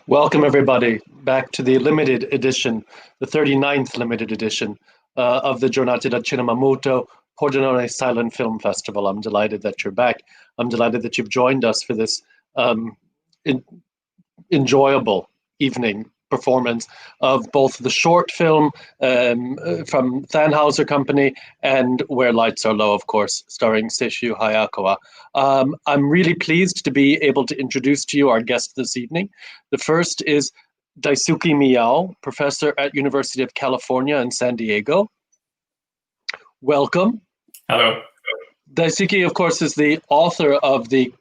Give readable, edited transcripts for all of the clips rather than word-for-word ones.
Welcome, everybody, back to the limited edition, the 39th limited edition of the Giornate del Cinema Muto Pordenone Silent Film Festival. I'm delighted that you're back. I'm delighted that you've joined us for this enjoyable evening performance of both the short film from Thanhouser Company and Where Lights Are Low, of course, starring Seishu Hayakawa. I'm really pleased to be able to introduce to you our guest this evening. The first is Daisuke Miyao, professor at University of California in San Diego. Welcome. Hello. Daisuke, of course, is the author of the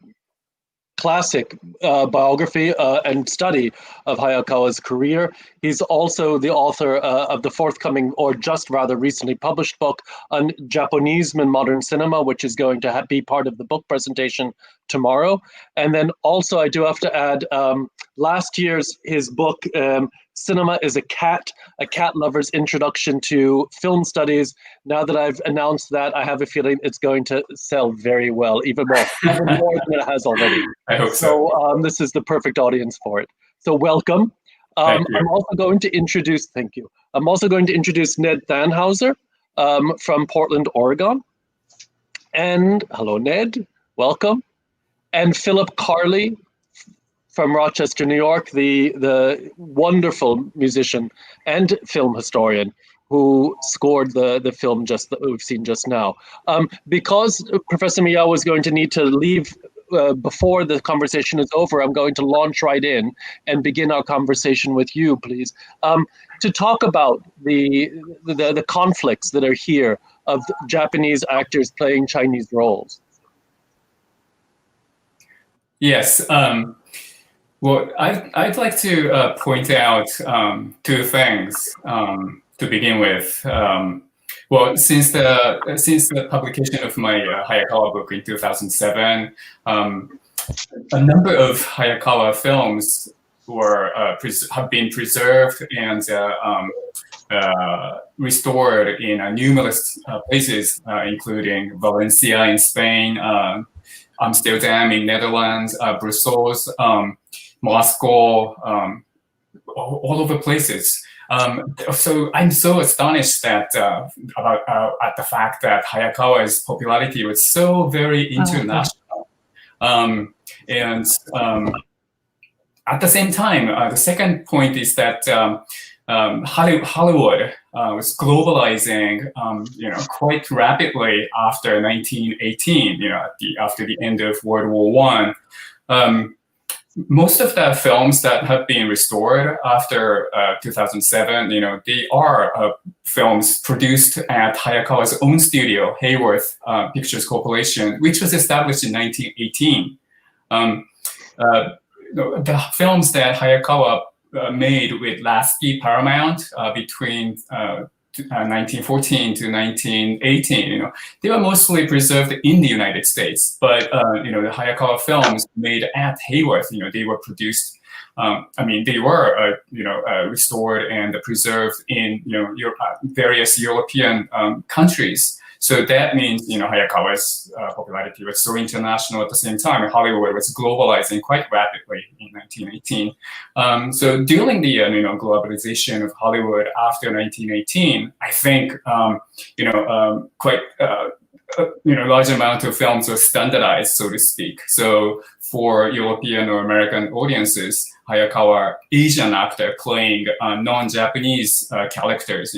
classic biography and study of Hayakawa's career. He's also the author of the forthcoming, or just rather recently published book on Japonism in modern cinema, which is going to be part of the book presentation tomorrow. And then also I do have to add last year's his book, Cinema is a Cat Lover's Introduction to Film Studies. Now that I've announced that, I have a feeling it's going to sell very well, even more than it has already. I hope so. So this is the perfect audience for it. So welcome. I'm also going to introduce, thank you. I'm also going to introduce Ned Thanhouser from Portland, Oregon. And hello, Ned, welcome. And Philip Carli from Rochester, New York, the wonderful musician and film historian who scored the film that we've seen just now. Because Professor Miyao was going to need to leave before the conversation is over, I'm going to launch right in and begin our conversation with you, please, to talk about the conflicts that are here of Japanese actors playing Chinese roles. Yes. Well, I'd like to point out two things to begin with. Well, since the publication of my Hayakawa book in 2007, a number of Hayakawa films have been preserved and restored in numerous places, including Valencia in Spain, Amsterdam in Netherlands, Brussels, Moscow, all over places. So I'm so astonished that at the fact that Hayakawa's popularity was so very international. And at the same time, the second point is that Hollywood was globalizing, quite rapidly after 1918. After the end of World War I. Most of the films that have been restored after 2007, they are films produced at Hayakawa's own studio, Hayworth Pictures Corporation, which was established in 1918. The films that Hayakawa made with Lasky Paramount between 1914 to 1918, they were mostly preserved in the United States. But the Hayakawa films made at Hayworth, they were produced. They were restored and preserved in various European countries. So that means Hayakawa's popularity was so international. At the same time, Hollywood was globalizing quite rapidly in 1918. So during the globalization of Hollywood after 1918, I think quite large amount of films were standardized, so to speak. So for European or American audiences, Hayakawa Asian actor playing non-Japanese characters,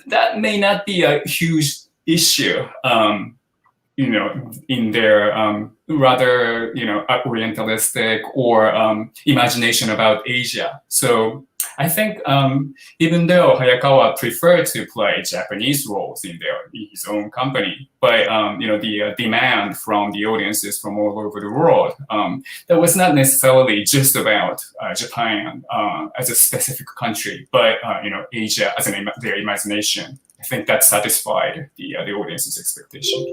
that may not be a huge issue, in their rather, orientalistic or imagination about Asia. So I think even though Hayakawa preferred to play Japanese roles in his own company, but the demand from the audiences from all over the world, that was not necessarily just about Japan as a specific country, but Asia as their imagination. I think that satisfied the audience's expectation.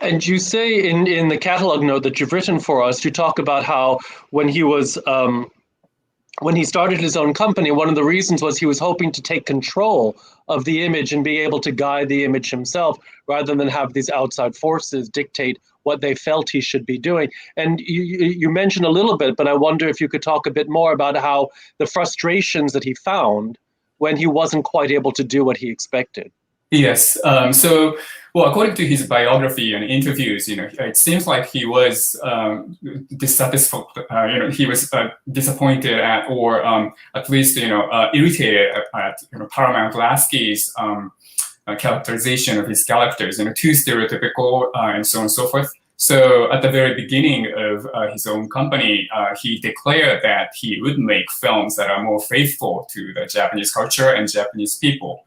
And you say in the catalog note that you've written for us, you talk about how when he started his own company, one of the reasons was he was hoping to take control of the image and be able to guide the image himself rather than have these outside forces dictate what they felt he should be doing. And you mentioned a little bit, but I wonder if you could talk a bit more about how the frustrations that he found when he wasn't quite able to do what he expected. Yes. Well, according to his biography and interviews, it seems like he was dissatisfied. He was disappointed at, or at least, irritated at Paramount Lasky's characterization of his characters, too stereotypical, and so on and so forth. So at the very beginning of his own company, he declared that he would make films that are more faithful to the Japanese culture and Japanese people.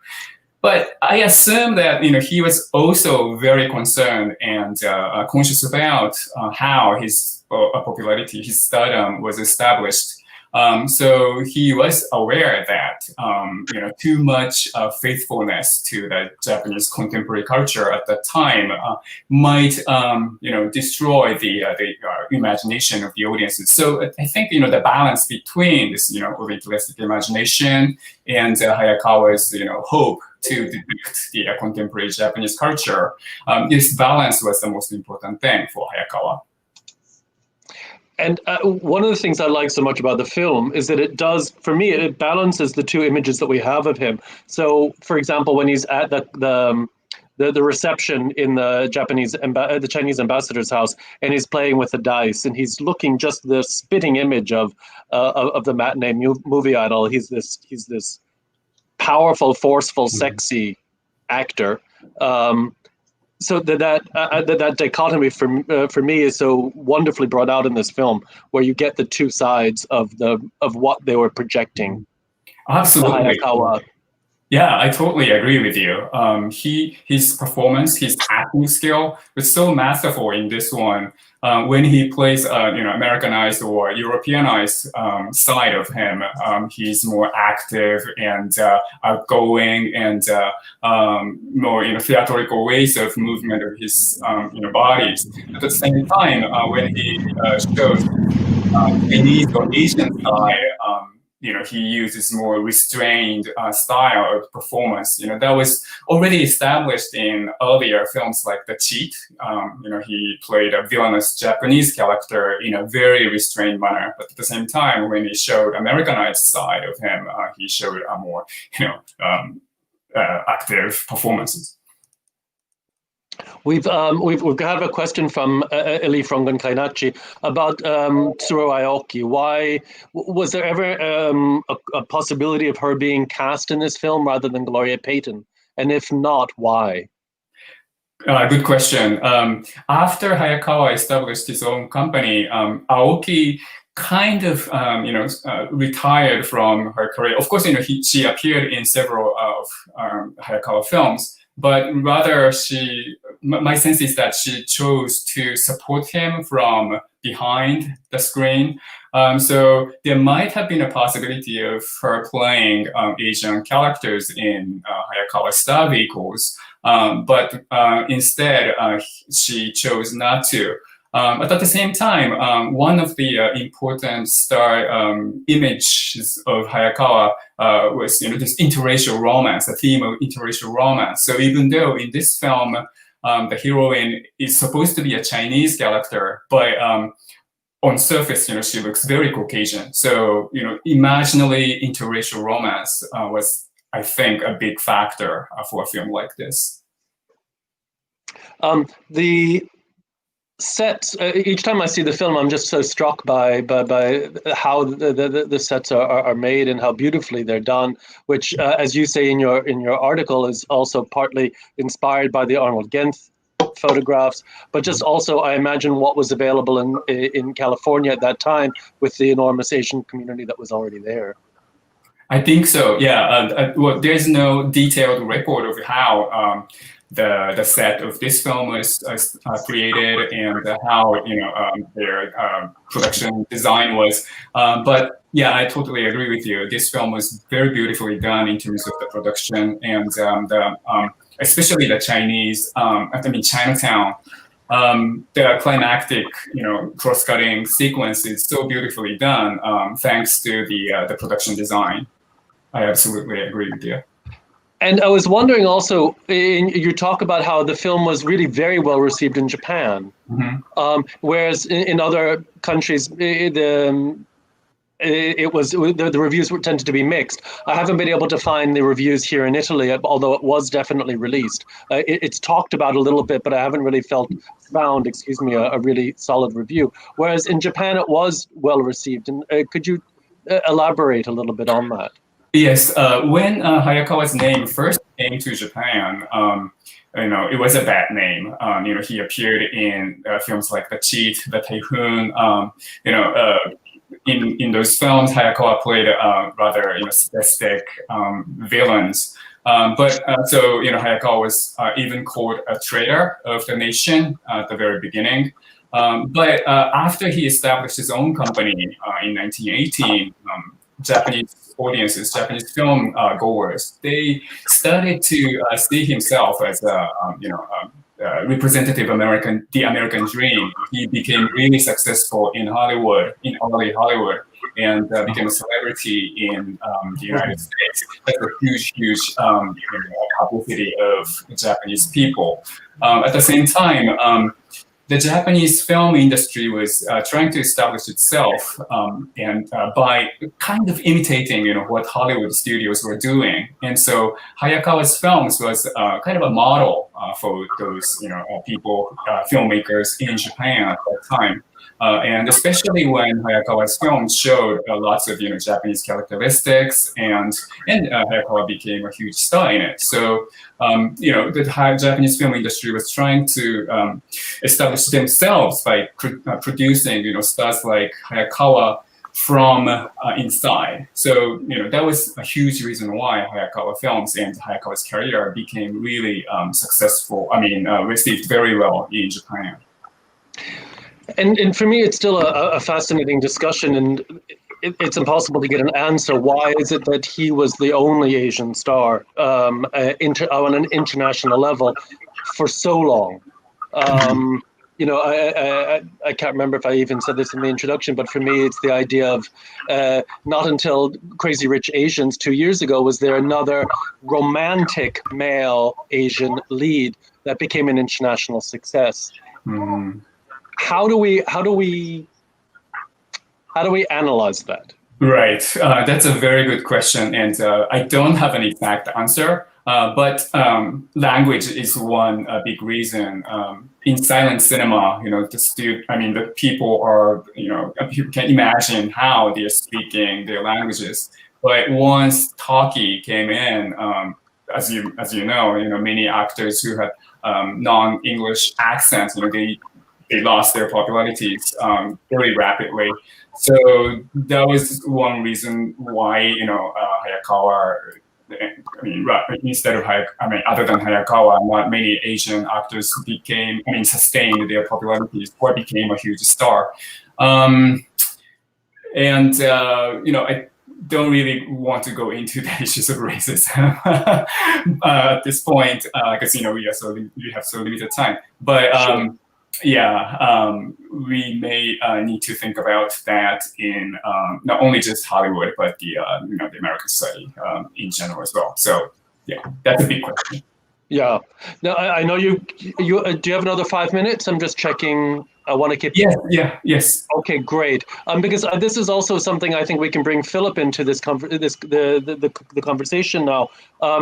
But I assume that he was also very concerned and conscious about how his popularity, his stardom was established. So he was aware that too much faithfulness to the Japanese contemporary culture at that time might destroy the imagination of the audiences. So I think the balance between this orientalistic imagination and Hayakawa's hope to depict the contemporary Japanese culture, this balance was the most important thing for Hayakawa. And one of the things I like so much about the film is that it does, for me, it balances the two images that we have of him. So, for example, when he's at the reception in the Chinese ambassador's house, and he's playing with the dice, and he's looking just the spitting image of the matinee movie idol. He's this powerful, forceful, sexy actor. So that dichotomy for me is so wonderfully brought out in this film, where you get the two sides of what they were projecting. Absolutely. Yeah, I totally agree with you. His performance, his acting skill was so masterful in this one. When he plays, Americanized or Europeanized side of him, he's more active and outgoing and more theatrical ways of movement of his bodies. At the same time, when he shows Chinese or Asian side, he uses more restrained style of performance. That was already established in earlier films like The Cheat. He played a villainous Japanese character in a very restrained manner. But at the same time, when he showed Americanized side of him, he showed a more, active performances. We've got a question from Eli from Kainachi about Tsuru Aoki. Why was there ever a possibility of her being cast in this film rather than Gloria Payton? And if not, why? Good question. After Hayakawa established his own company, Aoki kind of retired from her career. Of course, she appeared in several of Hayakawa films. But rather, my sense is that she chose to support him from behind the screen. So there might have been a possibility of her playing Asian characters in Hayakawa star vehicles, but instead she chose not to. But at the same time, one of the important star images of Hayakawa was, this interracial romance, the theme of interracial romance. So even though in this film, the heroine is supposed to be a Chinese character, but on surface, she looks very Caucasian. So, imaginally interracial romance was, I think, a big factor for a film like this. The sets, each time I see the film, I'm just so struck by how the sets are made and how beautifully they're done, which, as you say in your article, is also partly inspired by the Arnold Genth photographs, but just also, I imagine, what was available in California at that time with the enormous Asian community that was already there. I think so, yeah. Well, there's no detailed record of how the set of this film was created and how their production design was. But yeah, I totally agree with you. This film was very beautifully done in terms of the production and especially the Chinese. Chinatown. The climactic, cross-cutting sequence is so beautifully done thanks to the production design. I absolutely agree with you. And I was wondering also, you talk about how the film was really very well received in Japan, whereas in other countries, the reviews tended to be mixed. I haven't been able to find the reviews here in Italy, although it was definitely released. It's talked about a little bit, but I haven't really found a really solid review. Whereas in Japan, it was well received. And could you elaborate a little bit on that? Yes, when Hayakawa's name first came to Japan, it was a bad name. He appeared in films like The Cheat, The Typhoon. In those films, Hayakawa played rather sadistic villains. So Hayakawa was even called a traitor of the nation at the very beginning. But after he established his own company in 1918, Japanese audiences, Japanese film goers, they started to see himself as a representative the American dream. He became really successful in Hollywood, in early Hollywood, and became a celebrity in the United States. That's a huge publicity of Japanese people. At the same time, the Japanese film industry was trying to establish itself and by kind of imitating, what Hollywood studios were doing. And so Hayakawa's films was kind of a model for those, people, filmmakers in Japan at that time. And especially when Hayakawa's films showed lots of Japanese characteristics, and Hayakawa became a huge star in it. So the Japanese film industry was trying to establish themselves by producing stars like Hayakawa from inside. So that was a huge reason why Hayakawa films and Hayakawa's career became really successful. Received very well in Japan. And for me, it's still a fascinating discussion, and it's impossible to get an answer. Why is it that he was the only Asian star on an international level for so long? I can't remember if I even said this in the introduction, but for me, it's the idea of not until Crazy Rich Asians 2 years ago was there another romantic male Asian lead that became an international success. Mm-hmm. How do we analyze that? Right, that's a very good question, and I don't have an exact answer. But language is one big reason. In silent cinema, the people are, people can imagine how they're speaking their languages. But once talkie came in, as you know, many actors who had non-English accents, they lost their popularities very rapidly. So that was one reason why Hayakawa. Instead of other than Hayakawa, not many Asian actors sustained their popularities or became a huge star. I don't really want to go into the issues of racism at this point because we have so limited time. But sure. We may need to think about that in not only just Hollywood, but the American study in general as well. So that's a big question. Yeah. Now I know you. Do you have another 5 minutes? I'm just checking. I want to keep. Yes. Okay, great. Because this is also something I think we can bring Philip into the conversation now.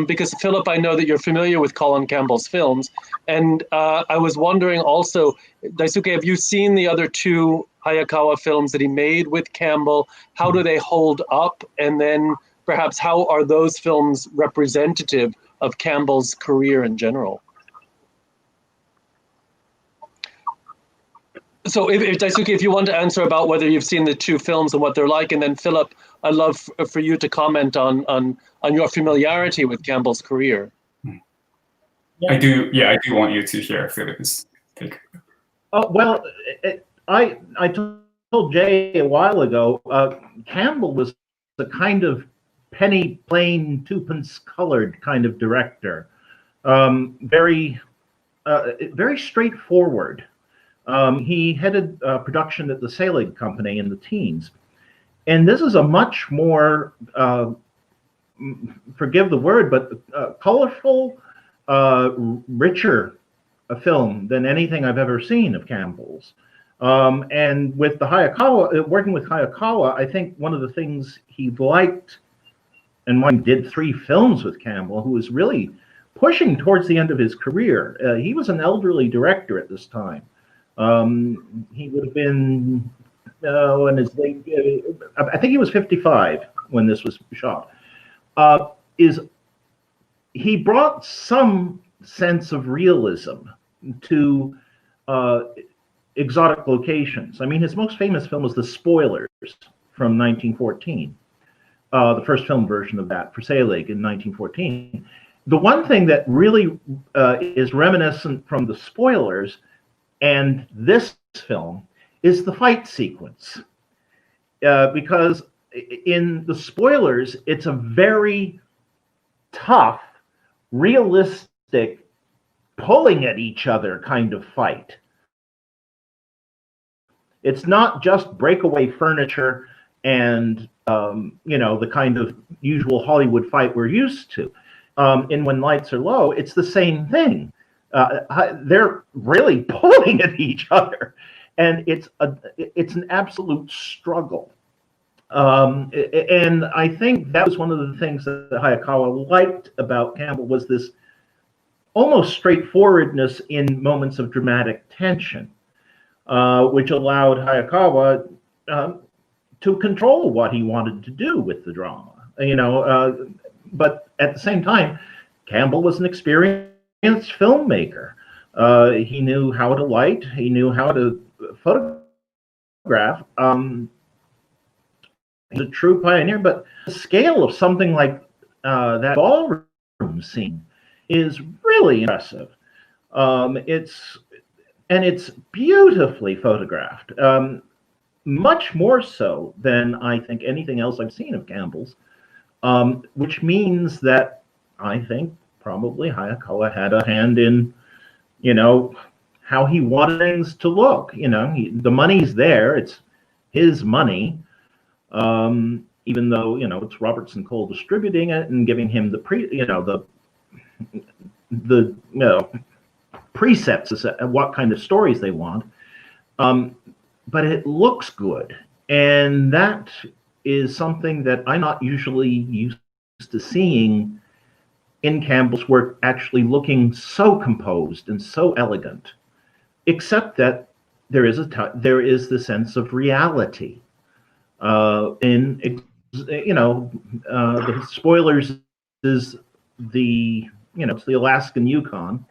Because Philip, I know that you're familiar with Colin Campbell's films, and I was wondering also, Daisuke, have you seen the other two Hayakawa films that he made with Campbell? How do they hold up? And then perhaps how are those films representative of Campbell's career in general? So, Daisuke, if you want to answer about whether you've seen the two films and what they're like, and then Philip, I'd love for you to comment on your familiarity with Campbell's career. I do want you to hear Philip's take. Well, I told Jay a while ago, Campbell was the kind of penny plain, twopence colored kind of director, very straightforward. He headed production at the Selig Company in the teens. And this is a much more, forgive the word, but colorful, richer a film than anything I've ever seen of Campbell's. And with the Hayakawa, working with Hayakawa, I think one of the things he liked, and why he did 3 films with Campbell, who was really pushing towards the end of his career. He was an elderly director at this time. He would have been in his late, I think he was 55 when this was shot. He brought some sense of realism to exotic locations. I mean, his most famous film was The Spoilers from 1914, the first film version of that for Selig in 1914. The one thing that really is reminiscent from the spoilers and this film is the fight sequence. Because in the spoilers, it's a very tough, realistic, pulling at each other kind of fight. It's not just breakaway furniture and the kind of usual Hollywood fight we're used to. In When Lights Are Low, it's the same thing. They're really pulling at each other, and it's an absolute struggle. And I think that was one of the things that Hayakawa liked about Campbell, was this almost straightforwardness in moments of dramatic tension, which allowed Hayakawa to control what he wanted to do with the drama. But at the same time, Campbell was an experienced filmmaker. He knew how to light. He knew how to photograph. He's a true pioneer. But the scale of something like that ballroom scene is really impressive. It's beautifully photographed. Much more so than I think anything else I've seen of Campbell's. Which means that I think probably Hayakawa had a hand in, how he wanted things to look. The money's there; it's his money. Even though it's Robertson Cole distributing it and giving him the precepts as to what kind of stories they want. But it looks good, and that is something that I'm not usually used to seeing in Campbell's work, actually looking so composed and so elegant, except that there is the sense of reality. The spoilers is it's the Alaskan Yukon.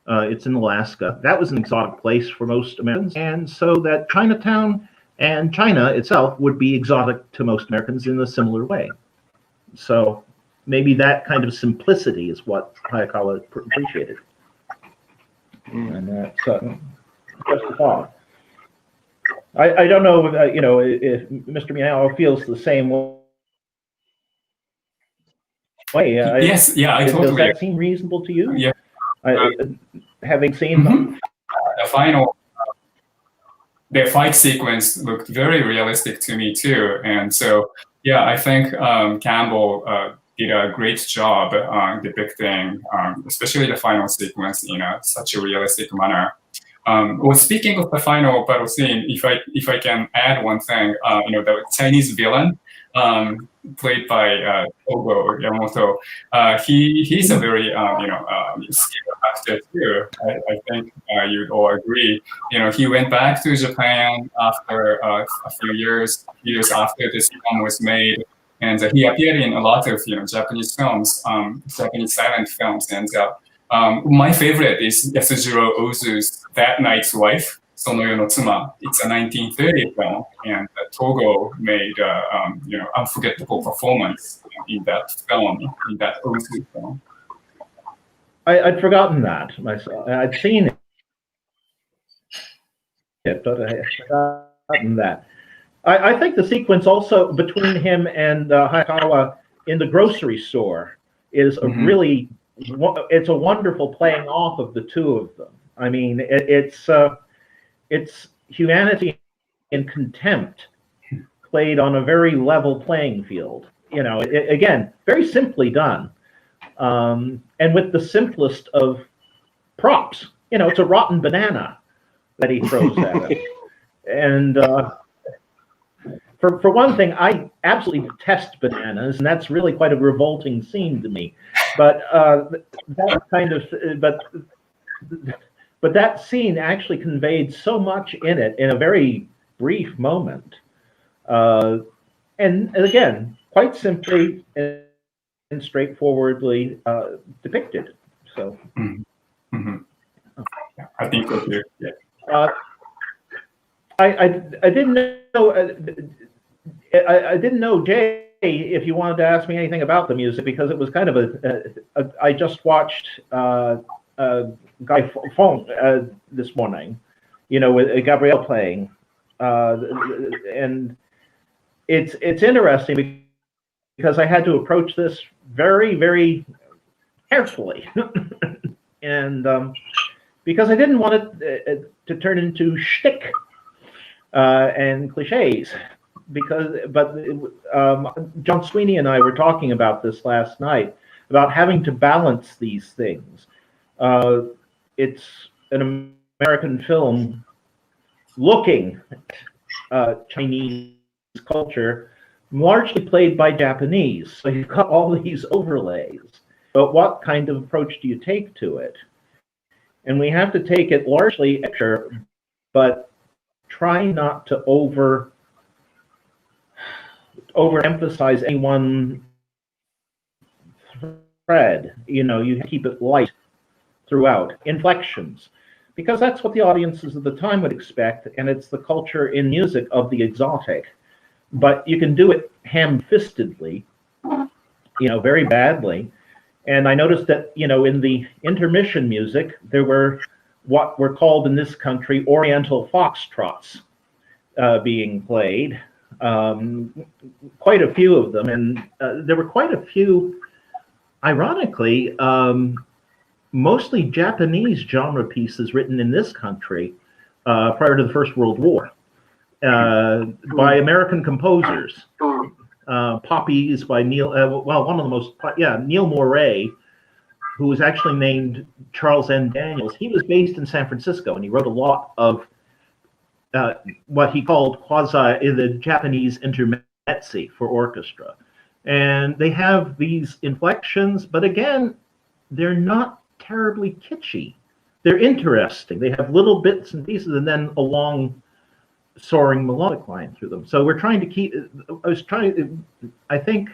It's in Alaska. That was an exotic place for most Americans, and so that Chinatown and China itself would be exotic to most Americans in a similar way. So maybe that kind of simplicity is what Hayakawa appreciated. And that's just a thought. I don't know if Mr. Miyao feels the same way. Yes, I totally. Does that seem reasonable to you? Yeah. Having seen the final. The fight sequence looked very realistic to me too, and so I think Campbell did a great job depicting, especially the final sequence, in such a realistic manner. Well, speaking of the final battle scene, if I can add one thing, the Chinese villain played by Togo Yamamoto, he's a very skilled actor too. I think you'd all agree. He went back to Japan after a few years after this film was made, and he appeared in a lot of Japanese films, Japanese silent films, and my favorite is Yasujiro Ozu's That Night's Wife, Sonoyo no Tsuma. It's a 1930 film, and Togo made unforgettable performance in that film, in that Ozu film. I'd forgotten that myself. I'd seen it, but I had forgotten that. I think the sequence also between him and Hayakawa in the grocery store is it's a wonderful playing off of the two of them. I mean, it's humanity and contempt played on a very level playing field. Again, very simply done, and with the simplest of props. It's a rotten banana that he throws at him, and for one thing, I absolutely detest bananas, and that's really quite a revolting scene to me. But but that scene actually conveyed so much in it in a very brief moment, and again, quite simply and straightforwardly depicted. So, I think so too. Yeah. I didn't know. I didn't know, Jay, if you wanted to ask me anything about the music, because it was kind of I just watched Guy Fawkes this morning, with Gabrielle playing, and it's interesting because I had to approach this very, very carefully, and because I didn't want it to turn into shtick and cliches. But John Sweeney and I were talking about this last night, about having to balance these things. It's an American film looking at Chinese culture, largely played by Japanese. So you've got all these overlays. But what kind of approach do you take to it? And we have to take it largely, but try not to overemphasize any one thread. You keep it light throughout. Inflections, because that's what the audiences of the time would expect, and it's the culture in music of the exotic. But you can do it ham-fistedly, very badly. And I noticed that, in the intermission music, there were what were called in this country Oriental foxtrots being played. Quite a few of them, and there were quite a few, ironically, mostly Japanese genre pieces written in this country prior to the First World War by American composers. Poppies by Neil, one of the most, Neil Moray, who was actually named Charles N. Daniels. He was based in San Francisco, and he wrote a lot of what he called the Japanese intermezzi for orchestra. And they have these inflections, but again, they're not terribly kitschy. They're interesting. They have little bits and pieces, and then a long soaring melodic line through them. So we're trying to keep, I think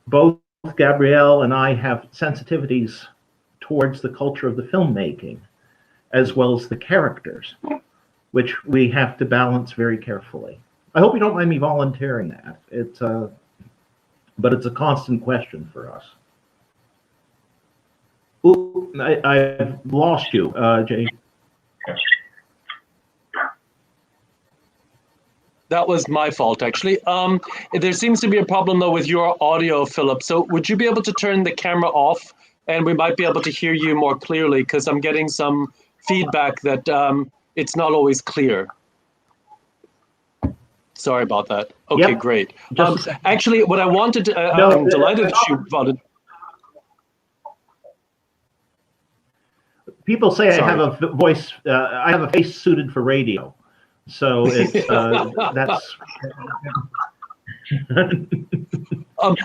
both Gabrielle and I have sensitivities towards the culture of the filmmaking, as well as the characters, which we have to balance very carefully. I hope you don't mind me volunteering that. But it's a constant question for us. Ooh, I've lost you, Jay. That was my fault, actually. There seems to be a problem, though, with your audio, Philip. So would you be able to turn the camera off, and we might be able to hear you more clearly, because I'm getting some feedback that it's not always clear. Sorry about that. Okay, Yep. Great. Actually, what I wanted to, I'm delighted that you voted. People say I have a voice, I have a face suited for radio. So it's, that's...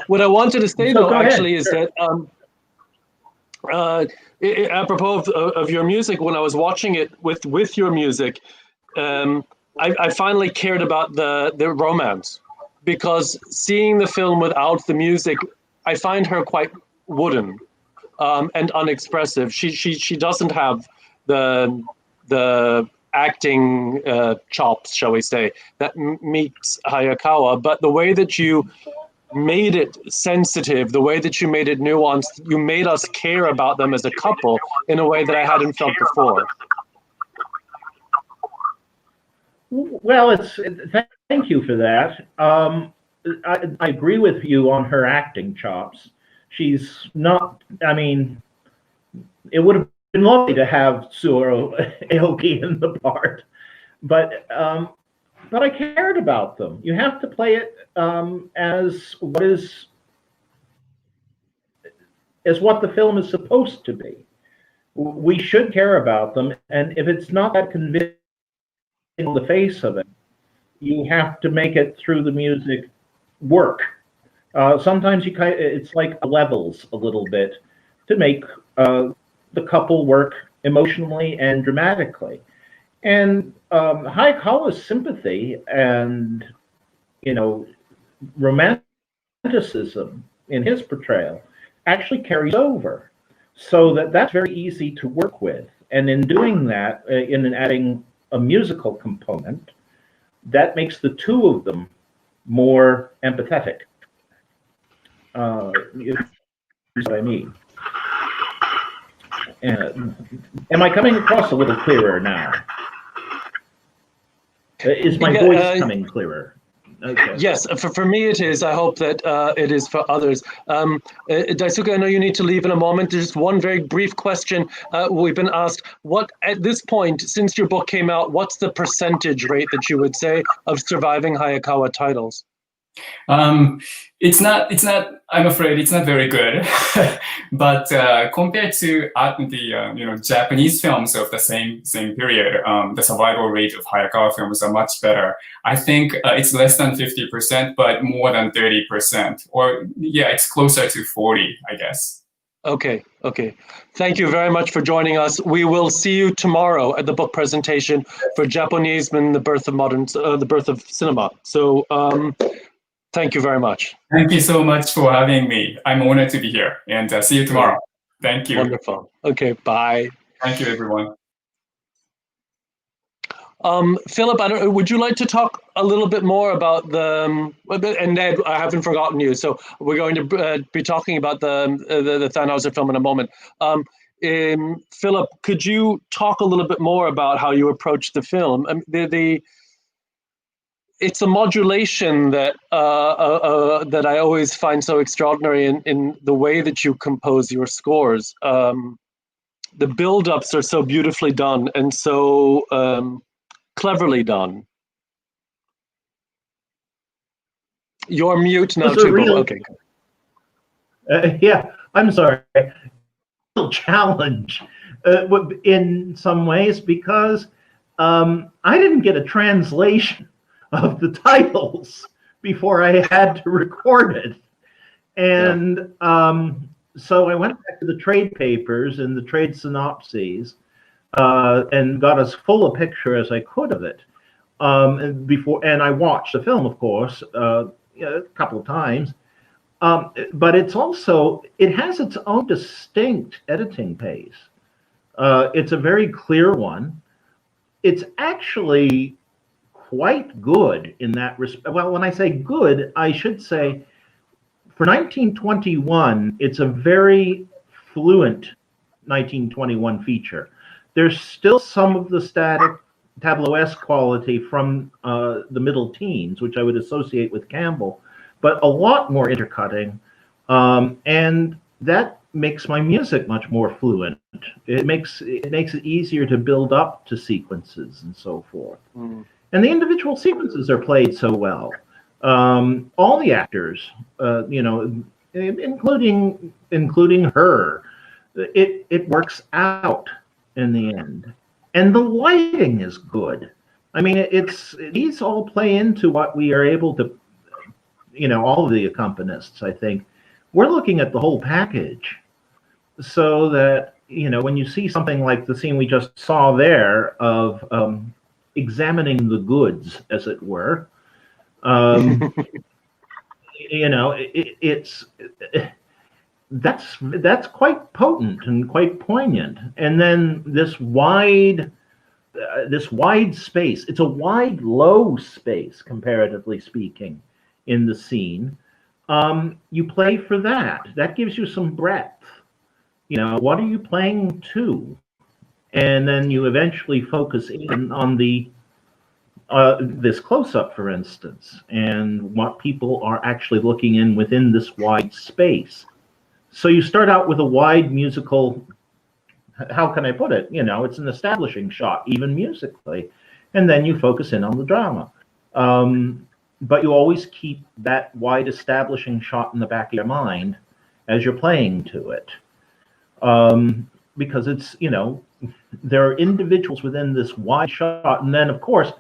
What I wanted to say, though, actually, is sure. that apropos of your music, when I was watching it with your music, I finally cared about the romance, because seeing the film without the music, I find her quite wooden and unexpressive. She doesn't have the acting chops, shall we say, that meets Hayakawa, but the way that you made it sensitive, the way that you made it nuanced, you made us care about them as a couple in a way that I hadn't felt before. Well, thank you for that. I agree with you on her acting chops. She's not, I mean, it would have been lovely to have Suoro Aoki in the part, but I cared about them. You have to play it as what the film is supposed to be. We should care about them, and if it's not that convincing in the face of it, you have to make it through the music work. Sometimes it's like levels a little bit to make the couple work emotionally and dramatically. And Hayakawa's sympathy and, romanticism in his portrayal actually carries over, so that's very easy to work with. And in doing that, in adding a musical component, that makes the two of them more empathetic. Is what I mean. Am I coming across a little clearer now? Is my voice coming clearer? Okay. Yes, for me it is. I hope that it is for others. Daisuke, I know you need to leave in a moment. There's one very brief question. We've been asked, what at this point, since your book came out, what's the percentage rate that you would say of surviving Hayakawa titles? It's not, I'm afraid it's not very good, but compared to the Japanese films of the same period, the survival rate of Hayakawa films are much better. I think it's less than 50%, but more than 30%, or yeah, it's closer to 40, I guess. Okay. Thank you very much for joining us. We will see you tomorrow at the book presentation for Japonism, the birth of cinema. So. Thank you very much. Thank you so much for having me. I'm honored to be here, and see you tomorrow. Thank you. Wonderful. Okay, bye. Thank you, everyone. Philip, would you like to talk a little bit more about and Ned, I haven't forgotten you, so we're going to be talking about the Thanhouser film in a moment. Philip, could you talk a little bit more about how you approached the film? It's a modulation that that I always find so extraordinary in the way that you compose your scores. The build-ups are so beautifully done and so cleverly done. You're mute now, too. Okay. Yeah, I'm sorry. Real challenge in some ways because I didn't get a translation of the titles before I had to record it. And so I went back to the trade papers and the trade synopses and got as full a picture as I could of it. And I watched the film, of course, a couple of times. But it has its own distinct editing pace. It's a very clear one. It's actually quite good in that respect. Well, when I say good, I should say for 1921, it's a very fluent 1921 feature. There's still some of the static tableau-esque quality from the middle teens, which I would associate with Campbell, but a lot more intercutting. And that makes my music much more fluent. It makes it easier to build up to sequences and so forth. And the individual sequences are played so well. All the actors, including her, it works out in the end. And the lighting is good. I mean, these all play into what we are able to, all of the accompanists, I think. We're looking at the whole package so that, when you see something like the scene we just saw there of examining the goods, as it were, that's quite potent and quite poignant. And then this wide space, it's a wide, low space, comparatively speaking, in the scene. You play for that. That gives you some breadth. What are you playing to? And then you eventually focus in on this close-up, for instance, and what people are actually looking in within this wide space. So you start out with a wide musical, how can I put it? It's an establishing shot, even musically, and then you focus in on the drama. But you always keep that wide establishing shot in the back of your mind as you're playing to it. Because it's, there are individuals within this wide shot. And then, of course,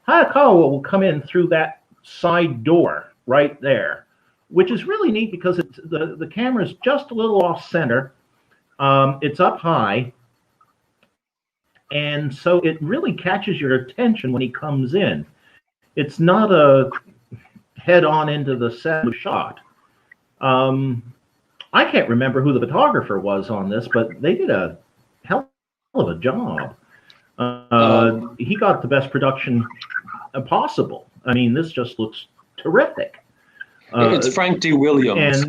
Hayakawa will come in through that side door right there, which is really neat because the camera is just a little off center. It's up high. And so it really catches your attention when he comes in. It's not a head-on into the set shot. I can't remember who the photographer was on this, but they did a hell of a job. He got the best production possible. I mean, this just looks terrific. It's Frank D. Williams.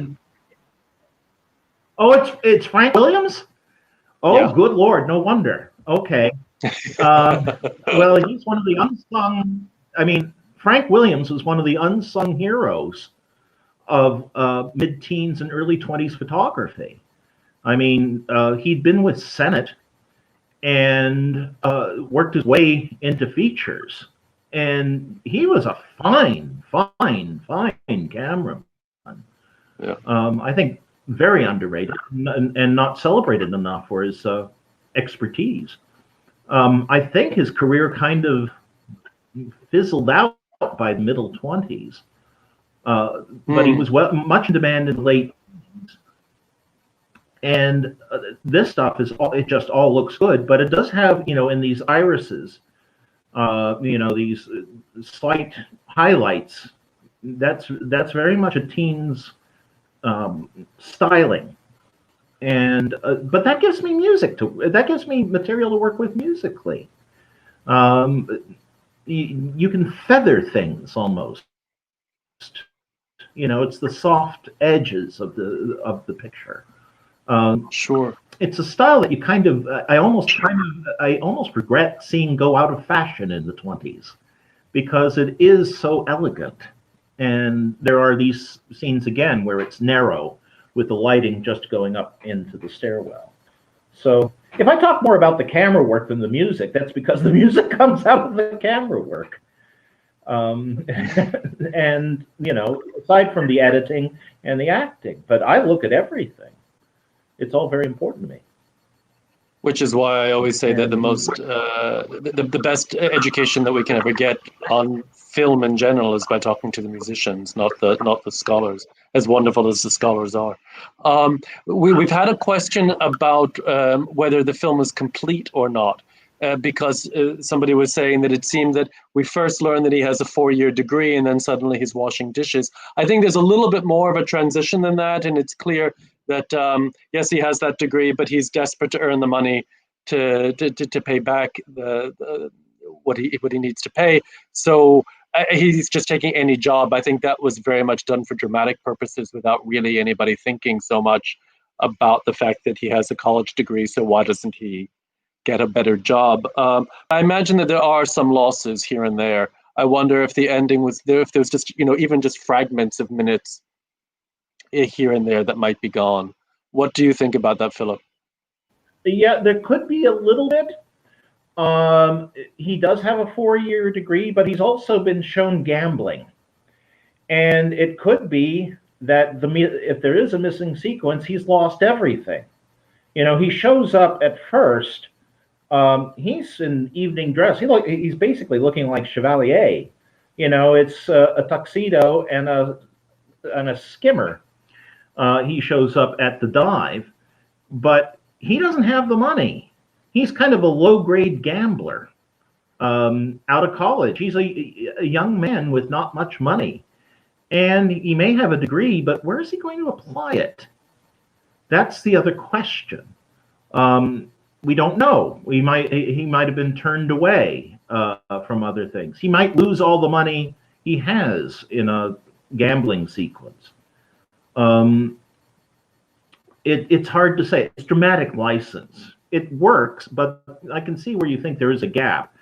It's Frank Williams? Oh, Yeah. good Lord, no wonder. Okay. Well, he's one of the unsung, I mean, Frank Williams was one of the unsung heroes of mid-teens and early 20s photography. I mean, he'd been with Sennett and worked his way into features. And he was a fine cameraman. Yeah. I think very underrated and not celebrated enough for his expertise. I think his career kind of fizzled out by the middle 20s, but he was much in demand in the late. And this stuff it just all looks good, but it does have, in these irises, these slight highlights. That's very much a teen's styling. And but that gives me material to work with musically. You can feather things almost. It's the soft edges of the picture. Sure. It's a style that you I almost regret seeing go out of fashion in the 20s, because it is so elegant. And there are these scenes again where it's narrow, with the lighting just going up into the stairwell. So if I talk more about the camera work than the music, that's because the music comes out of the camera work. And, aside from the editing and the acting, but I look at everything. It's all very important to me. Which is why I always say that the best education that we can ever get on film in general is by talking to the musicians, not the scholars, as wonderful as the scholars are. We've had a question about whether the film is complete or not, because somebody was saying that it seemed that we first learned that he has a 4-year degree and then suddenly he's washing dishes. I think there's a little bit more of a transition than that, and it's clear that yes, he has that degree, but he's desperate to earn the money to pay back what he needs to pay. So he's just taking any job. I think that was very much done for dramatic purposes, without really anybody thinking so much about the fact that he has a college degree. So why doesn't he get a better job? I imagine that there are some losses here and there. I wonder if the ending was there, if there was just even just fragments of minutes here and there that might be gone. What do you think about that, Philip? Yeah, there could be a little bit. He does have a 4-year degree, but he's also been shown gambling. And it could be that if there is a missing sequence, he's lost everything. He shows up at first. He's in evening dress. He's basically looking like Chevalier. It's a tuxedo and a skimmer. He shows up at the dive, but he doesn't have the money. He's kind of a low-grade gambler out of college. He's a young man with not much money, and he may have a degree, but where is he going to apply it? That's the other question. We don't know. He might have been turned away from other things. He might lose all the money he has in a gambling sequence. It's hard to say. It's dramatic license. It works, but I can see where you think there is a gap.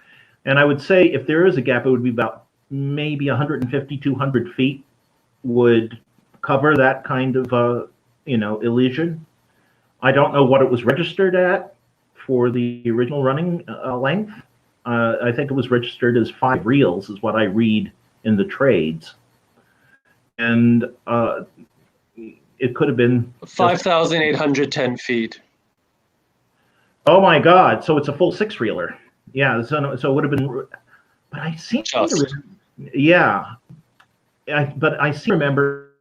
And I would say if there is a gap, it would be about maybe 150, 200 feet would cover that kind of, elision. I don't know what it was registered at for the original running length. I think it was registered as 5 reels is what I read in the trades. And it could have been 5,810 feet. Oh my God! So it's a full 6-reeler. Yeah. So it would have been. But I seem to. Yeah. But I seem to remember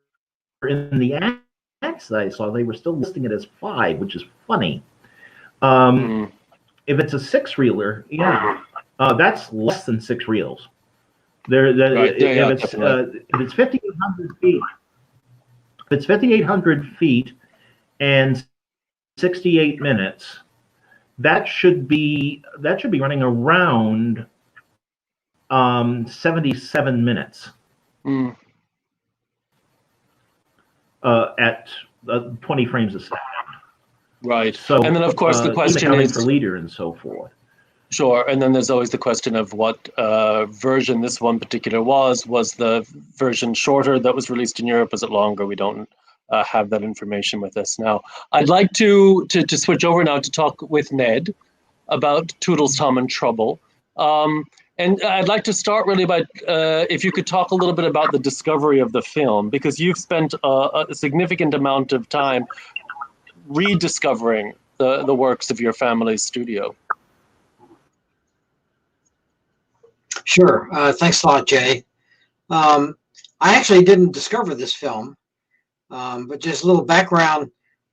in the ads that I saw, they were still listing it as 5, which is funny. If it's a 6-reeler, yeah, that's less than 6 reels. If it's 5,800 feet. If it's 5,800 feet and 68 minutes, that should be running around 77 minutes at 20 frames a second. Right. So, And then, of course, the question even is for leader and so forth. sure. And then there's always the question of what version this one particular was. Was the version shorter that was released in Europe? Was it longer? We don't have that information with us now. I'd like to switch over now to talk with Ned about Toodles, Tom and Trouble. And I'd like to start really about if you could talk a little bit about the discovery of the film, because you've spent a significant amount of time rediscovering the works of your family's studio. Sure. Thanks a lot, Jay. I actually didn't discover this film, but just a little background.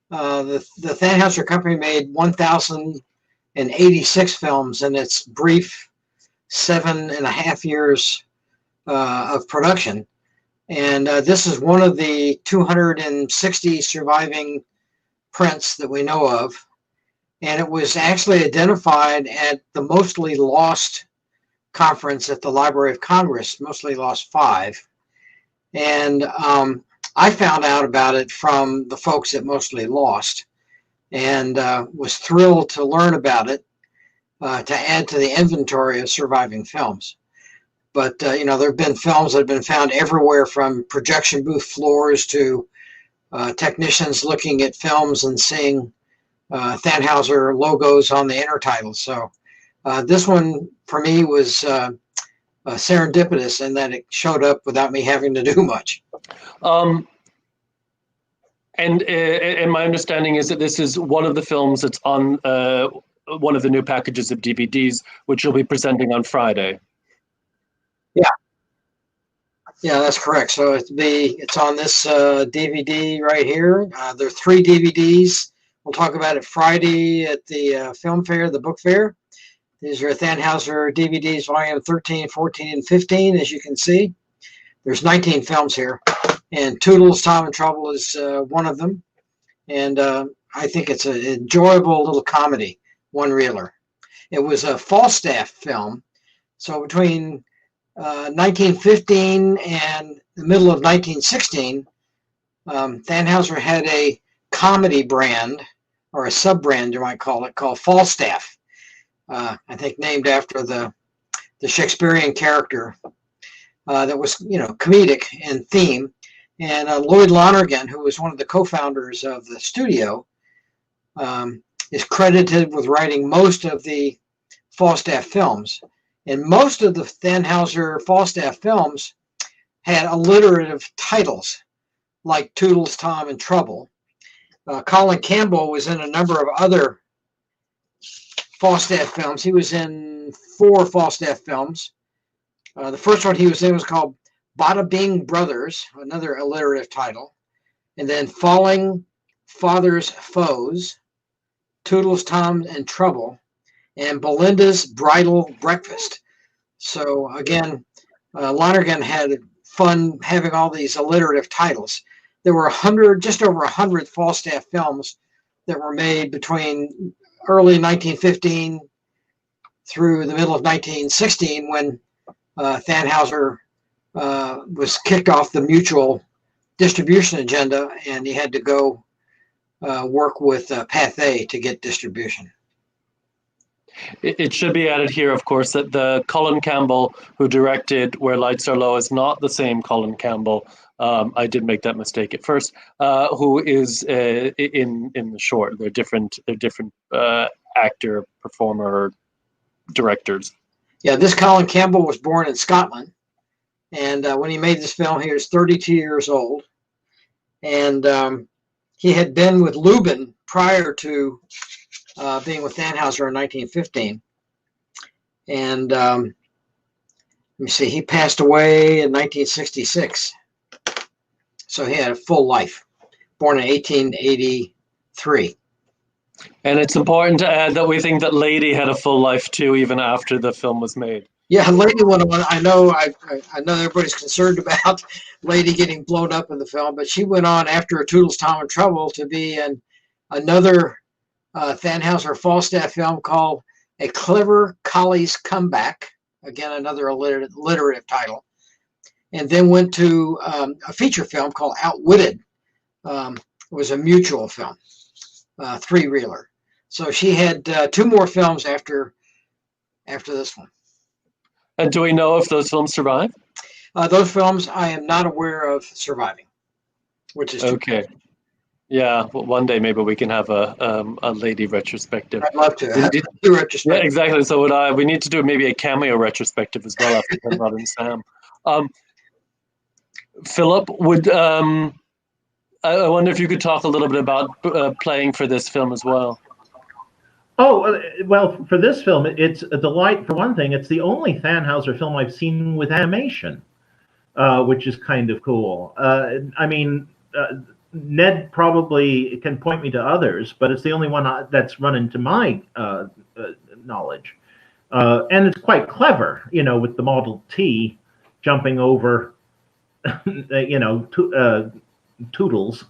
The Thanhouser Company made 1,086 films in its brief 7.5 years of production. And this is one of the 260 surviving prints that we know of. And it was actually identified at the Mostly Lost conference at the Library of Congress, Mostly Lost 5. And I found out about it from the folks at Mostly Lost, and was thrilled to learn about it to add to the inventory of surviving films. But, you know, there have been films that have been found everywhere, from projection booth floors to technicians looking at films and seeing Thanhouser logos on the intertitles. So this one for me was serendipitous in that it showed up without me having to do much. And my understanding is that this is one of the films that's on one of the new packages of DVDs, which you'll be presenting on Friday. Yeah, that's correct. So it's on this DVD right here. There are 3 DVDs. We'll talk about it Friday at the film fair, the book fair. These are Thanhouser DVDs, volume 13, 14, and 15, as you can see. There's 19 films here, and Toodles, Tom and Trouble is one of them. And I think it's an enjoyable little comedy, one-reeler. It was a Falstaff film, so between 1915 and the middle of 1916, Thanhouser had a comedy brand, or a sub-brand you might call it, called Falstaff. I think named after the Shakespearean character that was, you know, comedic in theme. And Lloyd Lonergan, who was one of the co-founders of the studio, is credited with writing most of the Falstaff films. And most of the Thanhouser Falstaff films had alliterative titles, like Toodles, Tom, and Trouble. Colin Campbell was in a number of other Falstaff films. He was in 4 Falstaff films. The first one he was in was called Bada Bing Brothers, another alliterative title. And then Falling Father's Foes, Toodles, Tom, and Trouble, and Belinda's Bridal Breakfast. So again, Lonergan had fun having all these alliterative titles. There were just over 100 Falstaff films that were made between early 1915 through the middle of 1916, when Thanhouser was kicked off the mutual distribution agenda, and he had to go work with Pathé to get distribution. It should be added here, of course, that the Colin Campbell who directed Where Lights Are Low is not the same Colin Campbell. I did make that mistake at first. Who is in the short? They're different actor, performer, directors. Yeah, this Colin Campbell was born in Scotland, and when he made this film, he was 32 years old, and he had been with Lubin prior to being with Thanhouser in 1915. And let me see, he passed away in 1966. So he had a full life, born in 1883. And it's important to add that we think that Lady had a full life too, even after the film was made. Yeah, Lady went on. I know everybody's concerned about Lady getting blown up in the film, but she went on after Toodles, Tom and Trouble to be in another Thanhouser Falstaff film called A Clever Collie's Comeback. Again, another alliterative title. And then went to a feature film called Outwitted. It was a mutual film. three-reeler. So she had two more films after this one. And do we know if those films survive? Those films I am not aware of surviving, which is okay. Yeah, well, one day maybe we can have a lady retrospective. I'd love to have do retrospective. Yeah, exactly. So we need to do maybe a cameo retrospective as well after Conrad and Sam. Philip, I wonder if you could talk a little bit about playing for this film as well. Oh, well, for this film, it's a delight. For one thing, it's the only Thanhouser film I've seen with animation, which is kind of cool. I mean, Ned probably can point me to others, but it's the only one that's run into my knowledge. And it's quite clever, with the Model T jumping over, Toodles,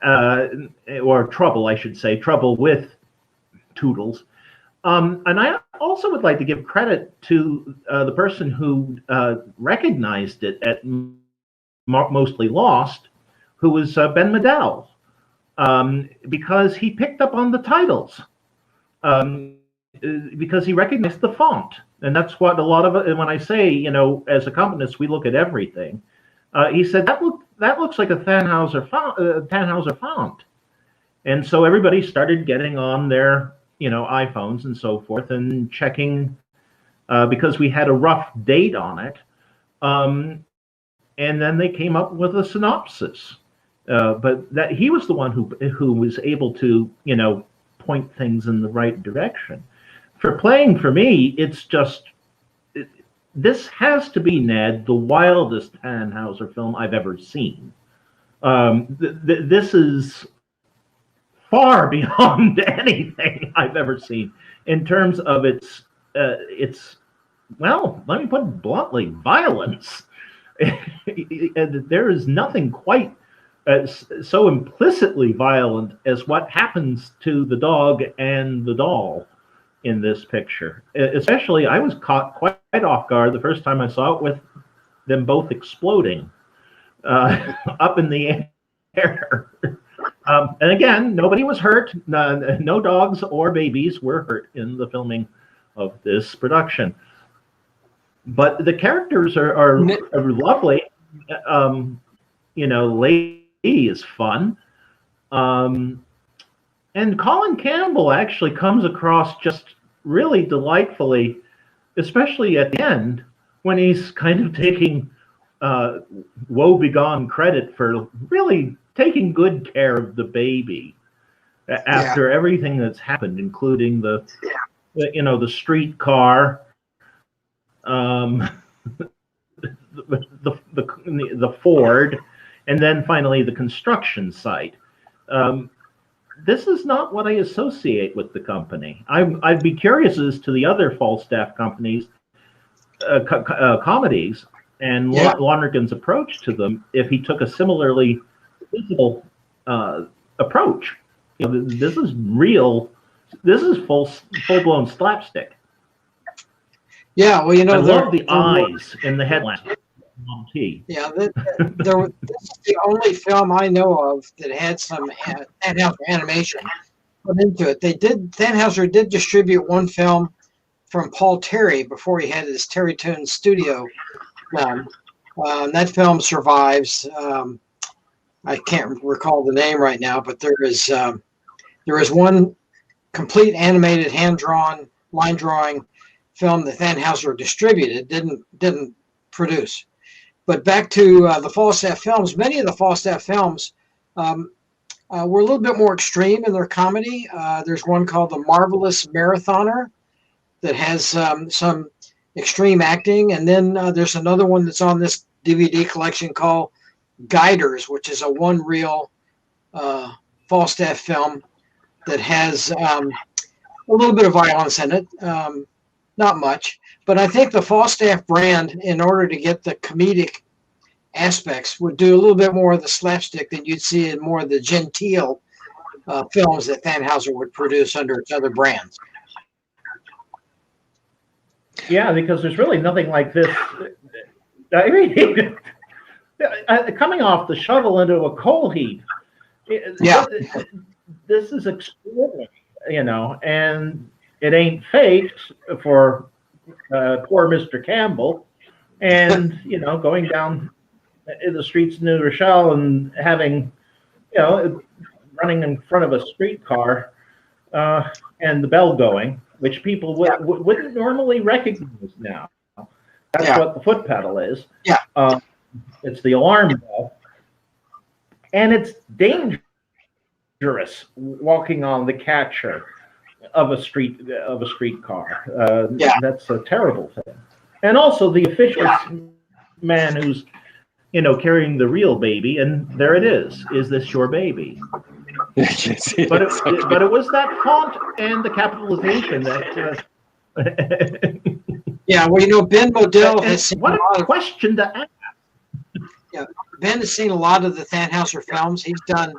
or Trouble, I should say, Trouble with Toodles. And I also would like to give credit to the person who recognized it at Mostly Lost, who was Ben Medell, because he picked up on the titles, because he recognized the font. And that's what a lot of it, when I say, as accompanists, we look at everything. He said, that looks like a Thanhouser font. And so everybody started getting on their, iPhones and so forth and checking, because we had a rough date on it. And then they came up with a synopsis. But that he was the one who was able to, point things in the right direction. For playing for me, it's just, this has to be, Ned, the wildest Thanhouser film I've ever seen. This is far beyond anything I've ever seen in terms of its well, let me put it bluntly, violence. There is nothing quite so implicitly violent as what happens to the dog and the doll in this picture. Especially, I was caught quite off guard the first time I saw it with them both exploding up in the air. And again, nobody was hurt. No dogs or babies were hurt in the filming of this production. But the characters are lovely. Lady is fun. And Colin Campbell actually comes across just really delightfully, especially at the end, when he's kind of taking woebegone credit for really taking good care of the baby after everything that's happened, including the streetcar, the Ford, and then finally the construction site. This is not what I associate with the company. I'd be curious as to the other Falstaff companies, comedies, and Lonergan's approach to them if he took a similarly physical approach. This is real. This is full-blown slapstick. Yeah, well, I love the eyes in the headlamp. Yeah, this is the only film I know of that had some Thanhouser animation put into it. Thanhouser did distribute one film from Paul Terry before he had his Terry Toon studio done. That film survives. I can't recall the name right now, but there is one complete animated, hand-drawn, line-drawing film that Thanhouser distributed, didn't produce. But back to the Falstaff films, many of the Falstaff films were a little bit more extreme in their comedy. There's one called The Marvelous Marathoner that has some extreme acting. And then there's another one that's on this DVD collection called Guiders, which is a one-reel Falstaff film that has a little bit of violence in it. Not much. But I think the Falstaff brand, in order to get the comedic aspects, would do a little bit more of the slapstick than you'd see in more of the genteel films that Thanhouser would produce under its other brands. Yeah, because there's really nothing like this. I mean, coming off the shovel into a coal heap. Yeah. this is extraordinary, you know, and it ain't faked for poor Mr. Campbell, and you know, going down in the streets of New Rochelle and having, you know, running in front of a streetcar and the bell going, which people wouldn't normally recognize now. That's what the foot pedal is. Yeah. It's the alarm bell, and it's dangerous walking on the catcher of a streetcar. That's a terrible thing. And also the officious man who's, you know, carrying the real baby, and there it is. Is this your baby? Yes, but it was that font and the capitalization that. Yeah, well, you know, Ben Modell has seen what a question to ask. Yeah, Ben has seen a lot of the Thanhouser films. He's done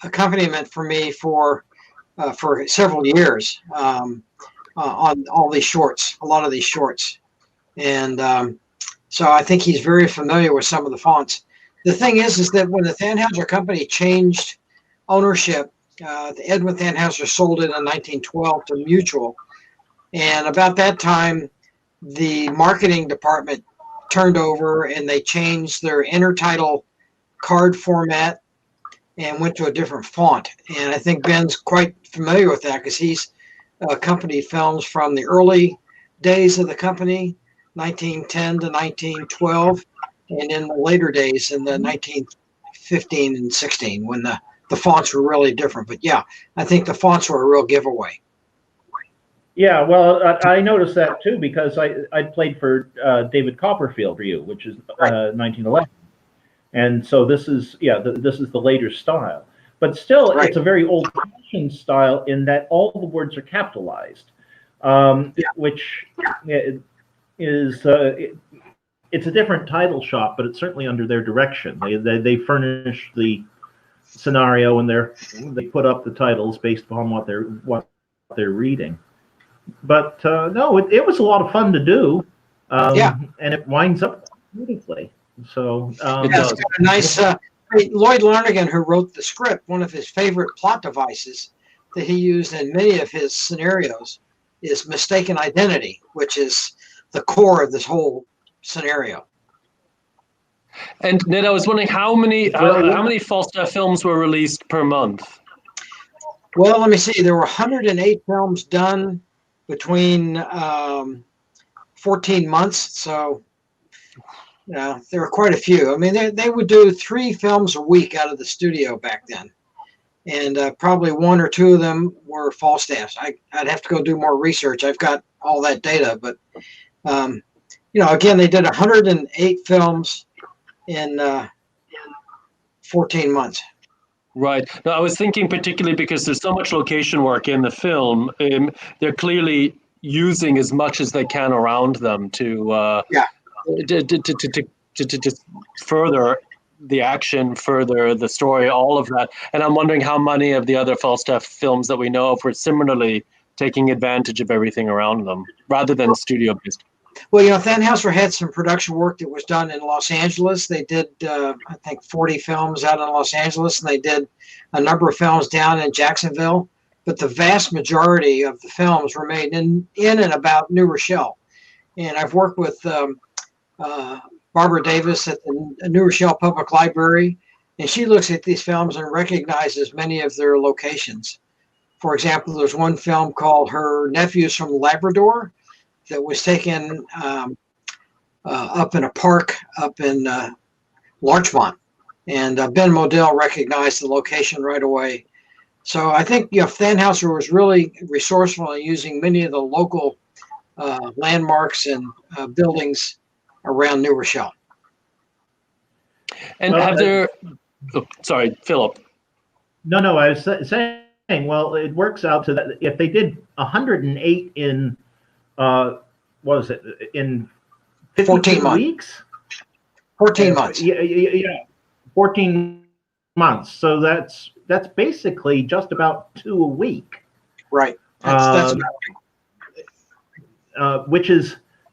accompaniment for me for several years on all these shorts, a lot of these shorts, and so I think he's very familiar with some of the fonts. The thing is that when the Thanhouser Company changed ownership, Edwin Thanhouser sold it in 1912 to Mutual, and about that time, the marketing department turned over and they changed their intertitle card format and went to a different font. And I think Ben's quite familiar with that because he's accompanied films from the early days of the company, 1910 to 1912, and in the later days in the 1915 and 16 when the fonts were really different. But yeah, I think the fonts were a real giveaway. Yeah, well, I noticed that too because I played for David Copperfield for you, which is 1911, and so this is this is the later style, but still it's a very old-fashioned style in that all the words are capitalized, which is it's a different title shop, but it's certainly under their direction. They furnish the scenario and they put up the titles based upon what they're reading. But no, it was a lot of fun to do, and it winds up beautifully. So it's got a nice. Lloyd Larnigan, who wrote the script, one of his favorite plot devices that he used in many of his scenarios is mistaken identity, which is the core of this whole scenario. And Ned, I was wondering how many Falstaff films were released per month? Well, let me see. There were 108 films done between 14 months, so there were quite a few. I mean, they would do 3 films a week out of the studio back then, and probably 1 or 2 of them were Falstaffs. I'd have to go do more research. I've got all that data, but you know, again, they did 108 films in 14 months. Right. No, I was thinking particularly because there's so much location work in the film. They're clearly using as much as they can around them to further the action, further the story, all of that. And I'm wondering how many of the other Falstaff films that we know of were similarly taking advantage of everything around them rather than studio-based. Well, you know, Thanhouser had some production work that was done in Los Angeles. They did, I think, 40 films out in Los Angeles, and they did a number of films down in Jacksonville. But the vast majority of the films were made in and about New Rochelle. And I've worked with Barbara Davis at the New Rochelle Public Library, and she looks at these films and recognizes many of their locations. For example, there's one film called Her Nephews from Labrador that was taken up in a park up in Larchmont, and Ben Modell recognized the location right away. So I think Thanhouser was really resourceful in using many of the local landmarks and buildings around New Rochelle. And have there? Oh, sorry, Philip. No, I was saying. Well, it works out to that if they did 108 in. What was it in 14 weeks? 14 months. Yeah, 14 months. So that's basically just about 2 a week. Right. That's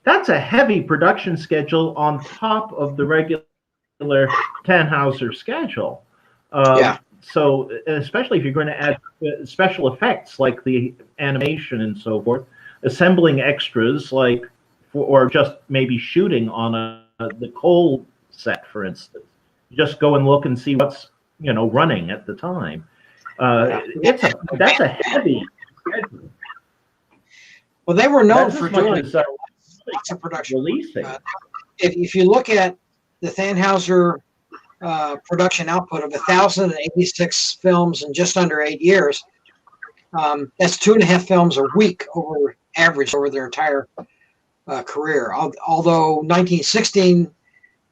that's a heavy production schedule on top of the regular Thanhouser schedule. So especially if you're going to add special effects like the animation and so forth, assembling extras like, or just maybe shooting on the coal set, for instance. You just go and look and see what's running at the time. That's a heavy schedule. Well, they were known That's for as much doing as lots of production. releasing. If you look at the Thanhouser production output of 1,086 films in just under 8 years, that's 2.5 films a week average over their entire career. Although 1916,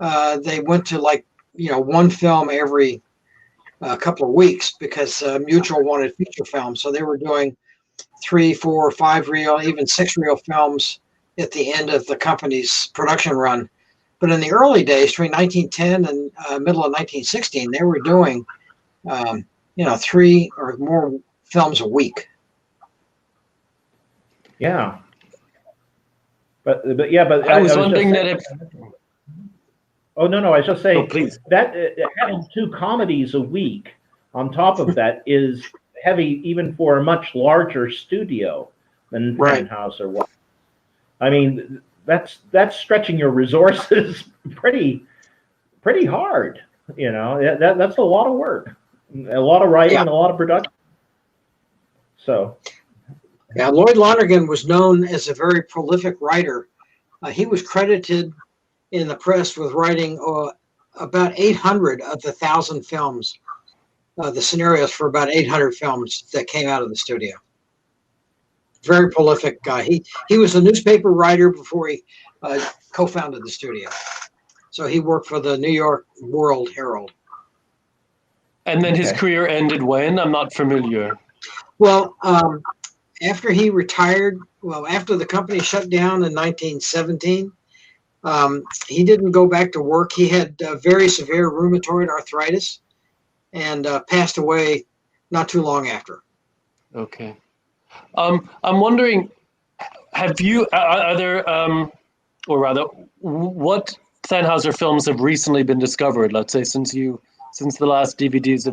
they went to one film every couple of weeks because Mutual wanted feature films, so they were doing 3, 4, 5 reel, even 6 reel films at the end of the company's production run. But in the early days, between 1910 and middle of 1916, they were doing 3 or more films a week. Yeah. But I was wondering that if. Oh no, I was just saying. Oh, please. That having 2 comedies a week on top of that is heavy, even for a much larger studio than Thanhouser was. I mean, that's stretching your resources pretty hard. That's a lot of work, a lot of writing, and a lot of production. So. Yeah, Lloyd Lonergan was known as a very prolific writer. He was credited in the press with writing about 800 of the 1,000 films, the scenarios for about 800 films that came out of the studio. Very prolific guy. He was a newspaper writer before he co-founded the studio. So he worked for the New York World Herald. And then his career ended when? I'm not familiar. Well, after he retired, after the company shut down in 1917, he didn't go back to work. He had very severe rheumatoid arthritis and passed away not too long after. Okay. I'm wondering, are there, or rather, what Thanhouser films have recently been discovered? Let's say since the last DVDs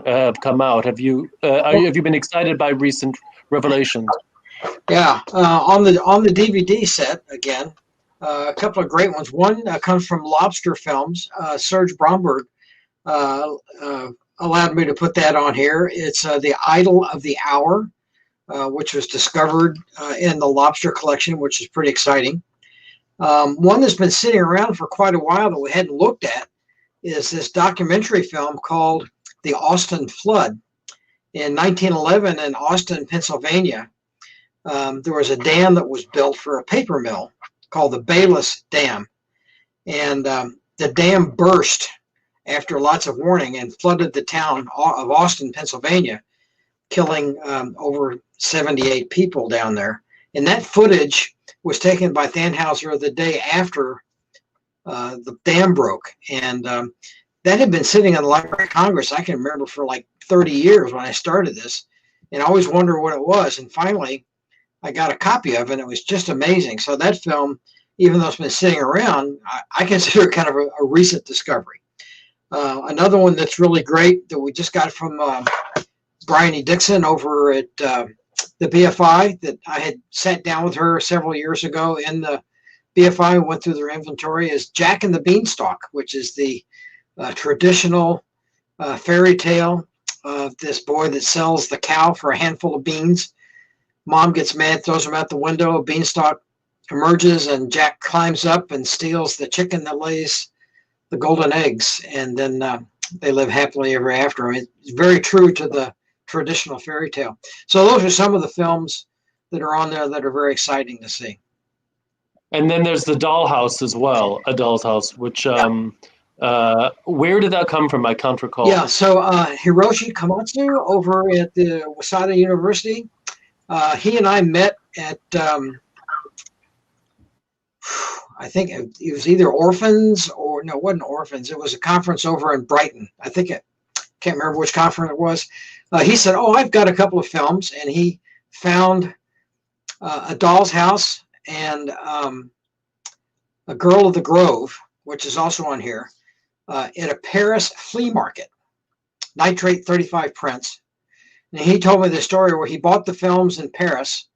have come out, have you been excited by recent revelations? Yeah, on the DVD set again, a couple of great ones. One comes from Lobster Films. Serge Bromberg allowed me to put that on here. It's The Idol of the Hour, which was discovered in the Lobster collection, which is pretty exciting. One that's been sitting around for quite a while that we hadn't looked at is this documentary film called The Austin Flood. In 1911 in Austin, Pennsylvania, there was a dam that was built for a paper mill called the Bayless Dam. And the dam burst after lots of warning and flooded the town of Austin, Pennsylvania, killing over 78 people down there. And that footage was taken by Thanhouser the day after the dam broke. And that had been sitting in the Library of Congress, I can remember, for like 30 years when I started this. And I always wondered what it was. And finally, I got a copy of it, and it was just amazing. So that film, even though it's been sitting around, I consider it kind of a recent discovery. Another one that's really great that we just got from Bryony Dixon over at the BFI, that I had sat down with her several years ago in the BFI and went through their inventory, is Jack and the Beanstalk, which is the traditional fairy tale of this boy that sells the cow for a handful of beans. Mom gets mad, throws him out the window. A beanstalk emerges, and Jack climbs up and steals the chicken that lays the golden eggs. And then they live happily ever after. I mean, it's very true to the traditional fairy tale. So those are some of the films that are on there that are very exciting to see. And then there's the Dollhouse as well, A Doll's House, which where did that come from? I can't recall. Yeah, so Hiroshi Komatsu over at the Waseda University, he and I met at, I think it was either Orphans or, no, it wasn't Orphans. It was a conference over in Brighton. I think can't remember which conference it was. He said, oh, I've got a couple of films. And he found A Doll's House and A Girl of the Grove, which is also on here, at a Paris flea market. nitrate 35 prints. And he told me the story where he bought the films in Paris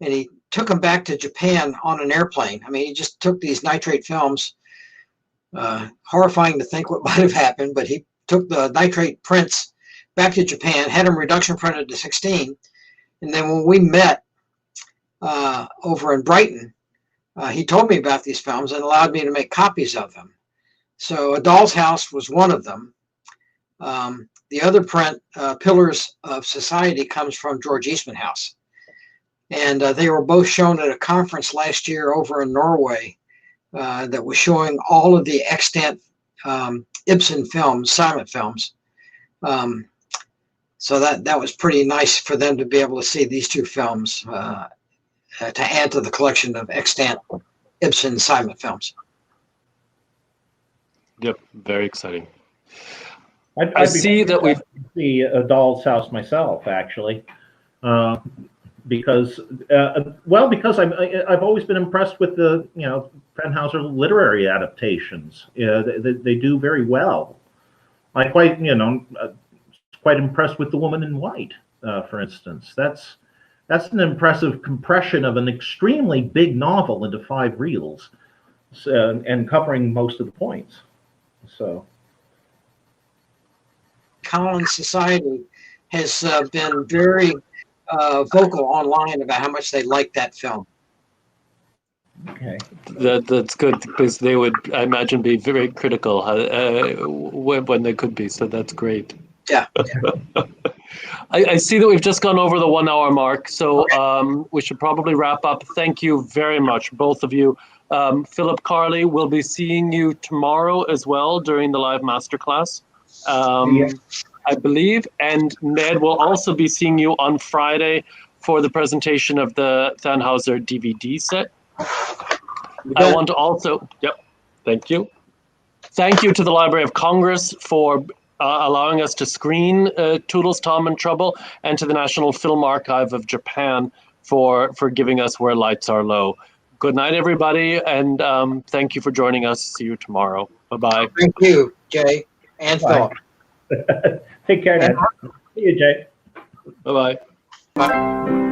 and he took them back to Japan on an airplane. I mean, he just took these nitrate films. Horrifying to think what might have happened, but he took the nitrate prints back to Japan, had them reduction printed to 16. And then when we met over in Brighton, he told me about these films and allowed me to make copies of them. So A Doll's House was one of them. The other print, Pillars of Society, comes from George Eastman House. And they were both shown at a conference last year over in Norway that was showing all of the extant Ibsen films, silent films. So that was pretty nice for them to be able to see these two films to add to the collection of extant Ibsen silent films. Yep, very exciting. I see that we see A Doll's House myself, actually, because I've always been impressed with the Thanhouser literary adaptations. They do very well. I quite impressed with The Woman in White, for instance. That's an impressive compression of an extremely big novel into 5 reels, and covering most of the points. So, Colin Society has been very vocal online about how much they like that film. Okay, that's good, because they would, I imagine, be very critical when they could be. So that's great. Yeah. I see that we've just gone over the 1 hour mark, so we should probably wrap up. Thank you very much, both of you. Philip, Carli, we'll be seeing you tomorrow as well during the live masterclass, I believe. And Ned will also be seeing you on Friday for the presentation of the Thanhouser DVD set. I want to also, thank you. Thank you to the Library of Congress for allowing us to screen Toodles, Tom and Trouble, and to the National Film Archive of Japan for giving us Where Lights Are Low. Good night, everybody, and thank you for joining us. See you tomorrow. Bye-bye. Thank you, Jay and Philip. Take care, Ned. See you, Jay. Bye-bye. Bye.